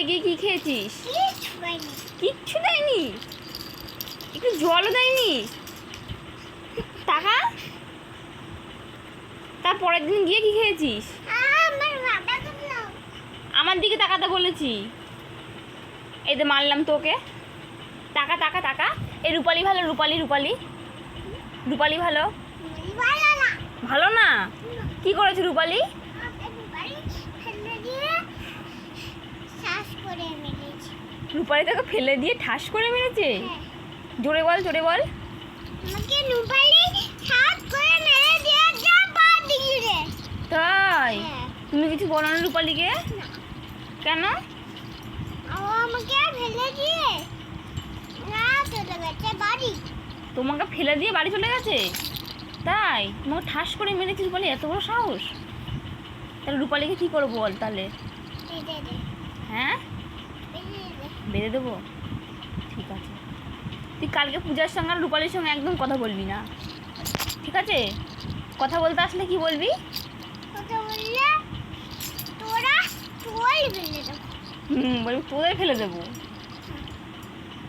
গিয়ে কি খেয়েছিস? কিচ্ছু পাইনি। কিচ্ছু দেয়নি, একটু জলও দেয়নি। টাকা তার পরের দিন গিয়ে কি খেয়েছিস? আমার মাথা কামড়ালো। আমার দিকে তাকাতে বলেছি। এই তো মারলাম তোকে। টাকা টাকা টাকা। এই রূপালি ভালো, রূপালি রূপালি রূপালি ভালো। ভালো না। ভালো না? কি করেছে রূপালি? বাড়ি ফেলে দিয়ে শ্বাস করে মেরেছে। রূপালি তাকে ফেলে দিয়ে ঠাস করে মেরেছে? হ্যাঁ। জোরে বল, জোরে বল। আমাকে রূপালি শ্বাস করে মেরে দিয়ে যা পা দিয়ে রে। তাই? হ্যাঁ। তুমি কিছু বলো না রূপালিকে? না। কেন? ও আমাকে ফেলে দিয়ে না চলে গেছে বাড়ি। তোমাকে ফেলে দিয়ে বাড়ি চলে গেছে? তাই? তোমাকে ঠাস করে মেরেছে রূপালি? এত বড় সাহস! তাহলে রূপালিকে কি করবো বল তাহলে? বেঁধে দে। হ্যাঁ, বেঁধে দে। বেঁধে দেবো? ঠিক আছে, তুই কালকে পূজার সঙ্গে আর রূপালির সঙ্গে একদম কথা বলবি না, ঠিক আছে? কথা বলতে আসলে কি বলবি? কথা বললে তোরা তোই ফেলে দেবো। বলবি তোদের ফেলে দেবো।